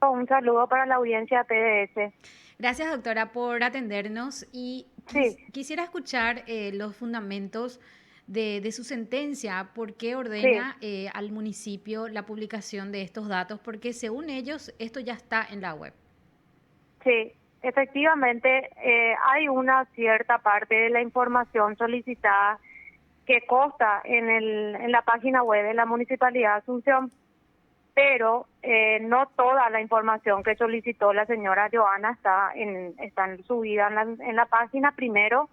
Un saludo para la audiencia PDS. Gracias, doctora, por atendernos y Sí, quisiera escuchar los fundamentos de su sentencia, por qué sí, ordena al municipio la publicación de estos datos, porque según ellos esto ya está en la web. sí. Efectivamente, hay una cierta parte de la información solicitada que consta en la página web de la Municipalidad de Asunción, pero no toda la información que solicitó la señora Joana está subida en la página, primero.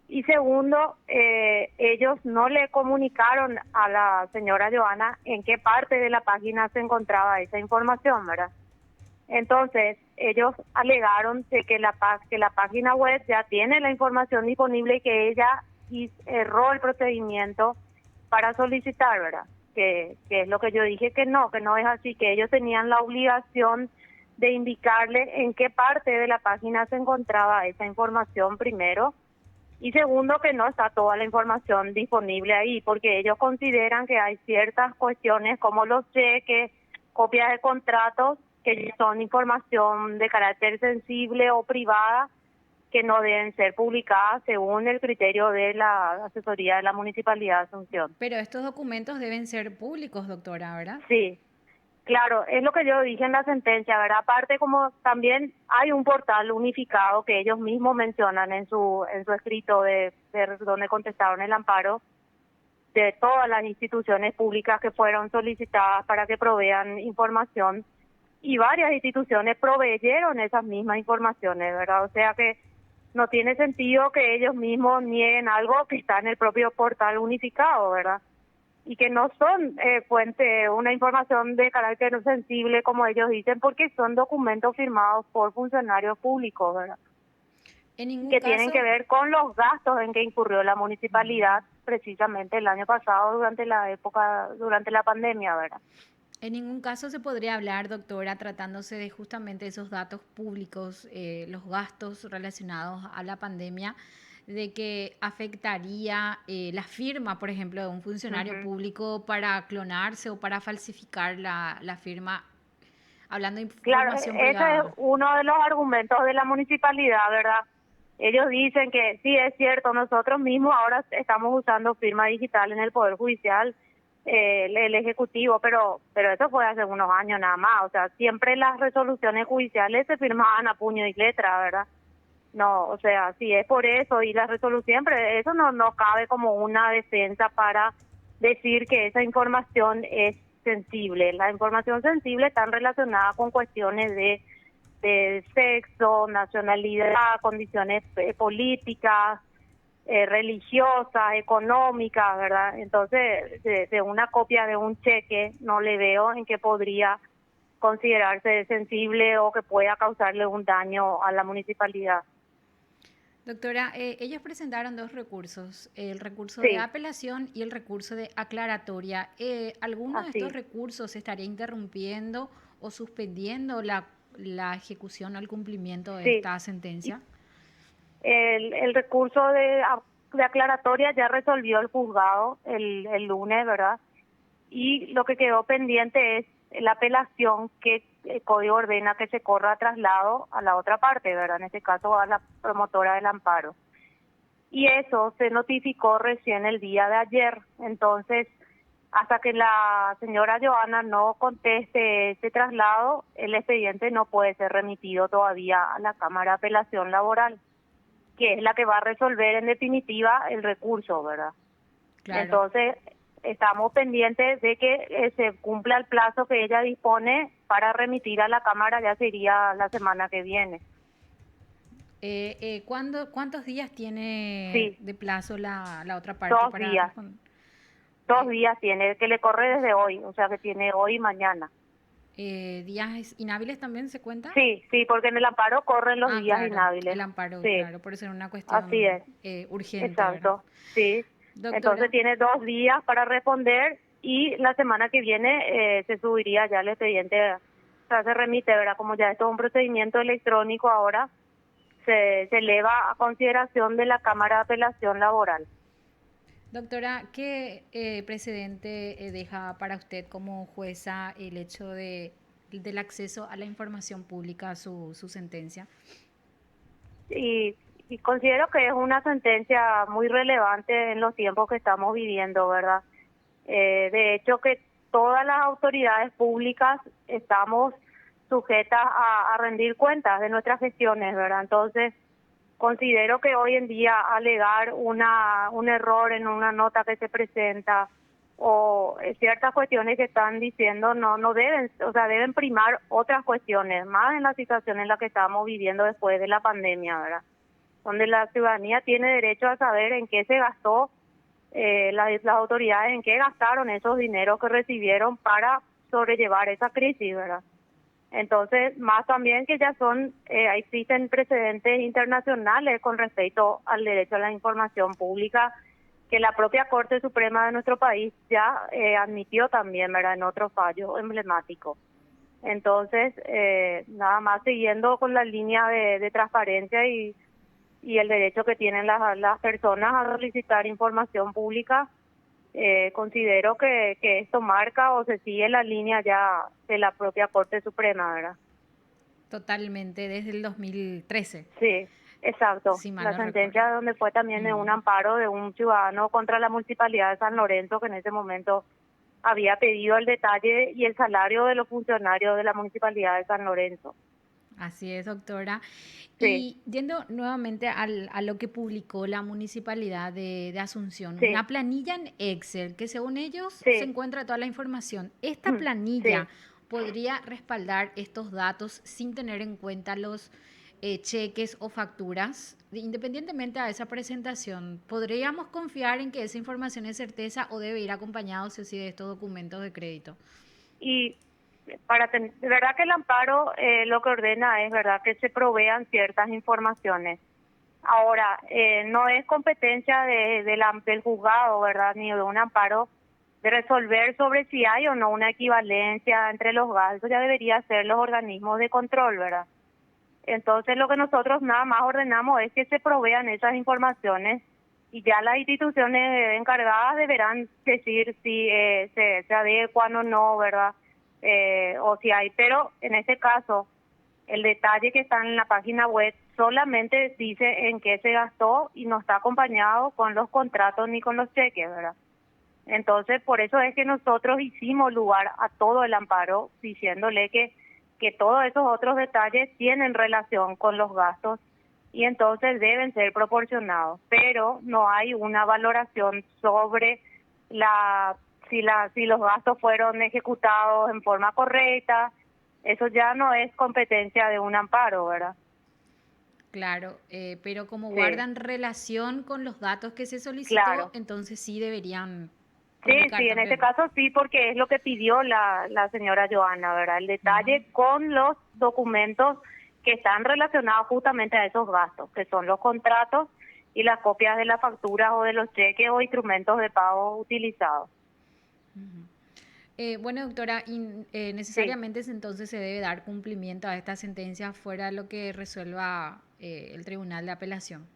Y segundo, ellos no le comunicaron a la señora Joana en qué parte de la página se encontraba esa información, ¿verdad? Entonces, ellos alegaron de que la página web ya tiene la información disponible y que ella erró el procedimiento para solicitar, ¿verdad? Que es lo que yo dije que no es así, que ellos tenían la obligación de indicarle en qué parte de la página se encontraba esa información primero y segundo, que no está toda la información disponible ahí, porque ellos consideran que hay ciertas cuestiones como los cheques, copias de contratos, que son información de carácter sensible o privada, que no deben ser publicadas según el criterio de la asesoría de la Municipalidad de Asunción. Pero estos documentos deben ser públicos, doctora, ¿verdad? Sí, claro, es lo que yo dije en la sentencia, ¿verdad? Aparte, como también hay un portal unificado que ellos mismos mencionan en su escrito de donde contestaron el amparo, de todas las instituciones públicas que fueron solicitadas para que provean información, y varias instituciones proveyeron esas mismas informaciones, ¿verdad? O sea que no tiene sentido que ellos mismos nieguen algo que está en el propio portal unificado, ¿verdad? Y que no son fuente, una información de carácter sensible, como ellos dicen, porque son documentos firmados por funcionarios públicos, ¿verdad? En ningún Que tienen que caso, ver con los gastos en que incurrió la municipalidad precisamente el año pasado durante la pandemia, ¿verdad? en ningún caso se podría hablar, doctora, tratándose de justamente esos datos públicos, los gastos relacionados a la pandemia, de que afectaría la firma, por ejemplo, de un funcionario Ujú. público para clonarse o para falsificar la firma, hablando de Claro, información ese es privada. uno de los argumentos de la municipalidad, ¿verdad? Ellos dicen que sí, es cierto, nosotros mismos ahora estamos usando firma digital en el Poder Judicial, el Ejecutivo, pero eso fue hace unos años nada más. O sea, siempre las resoluciones judiciales se firmaban a puño y letra, ¿verdad? No, o sea, si es por eso y la resolución, siempre, eso no cabe como una defensa para decir que esa información es sensible. La información sensible está relacionada con cuestiones de sexo, nacionalidad, condiciones políticas, religiosas, económicas, ¿verdad? Entonces, de una copia de un cheque no le veo en que podría considerarse sensible o que pueda causarle un daño a la municipalidad. Doctora, ellos presentaron dos recursos, el recurso de Sí, apelación y el recurso de aclaratoria. ¿Alguno de estos así. recursos estaría interrumpiendo o suspendiendo la ejecución o el cumplimiento de Sí, esta sentencia? el recurso de aclaratoria ya resolvió el juzgado el lunes, ¿verdad? Y lo que quedó pendiente es la apelación que el código ordena que se corra traslado a la otra parte, ¿verdad? En este caso a la promotora del amparo. Y eso se notificó recién el día de ayer. Entonces, hasta que la señora Joana no conteste ese traslado, el expediente no puede ser remitido todavía a la Cámara de Apelación Laboral, que es la que va a resolver en definitiva el recurso, ¿verdad? Claro. Entonces, estamos pendientes de que se cumpla el plazo que ella dispone para remitir a la Cámara, ya sería la semana que viene. ¿Cuántos días tiene Sí, de plazo la otra parte dos para días. responder? 2 días tiene, que le corre desde hoy, o sea que tiene hoy y mañana. ¿Días inhábiles también se cuenta? Sí, sí, porque en el amparo corren los Ah, días claro, el inhábiles. amparo, Sí, claro, por ser una así cuestión es, urgente, ¿verdad? exacto, sí. Entonces Doctora, tiene 2 días para responder y la semana que viene se subiría ya el expediente, o sea, se remite, ¿verdad? Como ya esto es un procedimiento electrónico ahora, se eleva a consideración de la Cámara de Apelación Laboral. doctora, ¿qué precedente deja para usted como jueza el hecho de del acceso a la información pública, su sentencia. Y considero que es una sentencia muy relevante en los tiempos que estamos viviendo, ¿verdad? De hecho, que todas las autoridades públicas estamos sujetas a rendir cuentas de nuestras gestiones, ¿verdad? Entonces, considero que hoy en día alegar un error en una nota que se presenta o ciertas cuestiones que están diciendo no deben, o sea, deben primar otras cuestiones, más en la situación en la que estamos viviendo después de la pandemia, ¿verdad? Donde la ciudadanía tiene derecho a saber en qué se gastó, las autoridades en qué gastaron esos dineros que recibieron para sobrellevar esa crisis, ¿verdad? Entonces, más también que ya existen precedentes internacionales con respecto al derecho a la información pública, que la propia Corte Suprema de nuestro país ya admitió también, ¿verdad?, en otro fallo emblemático. Entonces, nada más siguiendo con la línea de transparencia y el derecho que tienen las personas a solicitar información pública, considero que esto marca o se sigue la línea ya de la propia Corte Suprema, ¿verdad? Totalmente, desde el 2013. Sí, exacto. Si mal La no sentencia recuerdo. donde fue también de un amparo de un ciudadano contra la Municipalidad de San Lorenzo, que en ese momento había pedido el detalle y el salario de los funcionarios de la Municipalidad de San Lorenzo. Así es, doctora. Sí, Y yendo nuevamente a lo que publicó la Municipalidad de Asunción, sí, una planilla en Excel que según ellos se sí, encuentra toda la información. ¿Esta planilla sí. podría respaldar estos datos sin tener en cuenta los cheques o facturas? Independientemente de esa presentación, ¿podríamos confiar en que esa información es certeza o debe ir acompañado, sí o sí, de estos documentos de crédito? Y de verdad que el amparo lo que ordena es, verdad, que se provean ciertas informaciones. Ahora, no es competencia del juzgado, ¿verdad?, ni de un amparo, de resolver sobre si hay o no una equivalencia entre los gastos. Ya debería ser los organismos de control, ¿verdad? Entonces, lo que nosotros nada más ordenamos es que se provean esas informaciones y ya las instituciones encargadas deberán decir si se adecuan o no, ¿verdad? O si hay, pero en este caso, el detalle que está en la página web solamente dice en qué se gastó y no está acompañado con los contratos ni con los cheques, ¿verdad? Entonces, por eso es que nosotros hicimos lugar a todo el amparo, diciéndole que todos esos otros detalles tienen relación con los gastos y entonces deben ser proporcionados, pero no hay una valoración sobre si los gastos fueron ejecutados en forma correcta. Eso ya no es competencia de un amparo, ¿verdad? Claro, pero como Sí, guardan relación con los datos que se solicitó, claro. entonces sí deberían Sí, publicar sí, en este también. caso sí, porque es lo que pidió la señora Joana, ¿verdad? El Ujú. detalle con los documentos que están relacionados justamente a esos gastos, que son los contratos y las copias de las facturas o de los cheques o instrumentos de pago utilizados. Bueno, doctora, Sí, necesariamente entonces se debe dar cumplimiento a esta sentencia fuera de lo que resuelva el Tribunal de Apelación.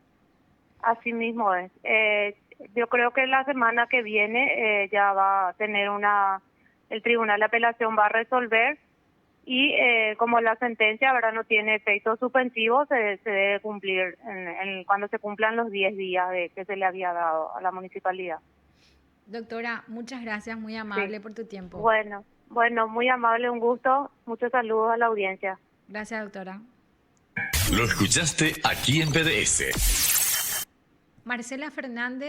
así mismo es. Yo creo que la semana que viene ya va a tener el Tribunal de Apelación va a resolver. Y como la sentencia, ¿verdad?, no tiene efecto suspensivo, se debe cumplir cuando se cumplan los 10 días que se le había dado a la municipalidad. Doctora, muchas gracias, muy Sí. amable por tu tiempo. Bueno, muy amable, un gusto. Muchos saludos a la audiencia. Gracias, doctora. Lo escuchaste aquí en PDS. Marcela Fernández.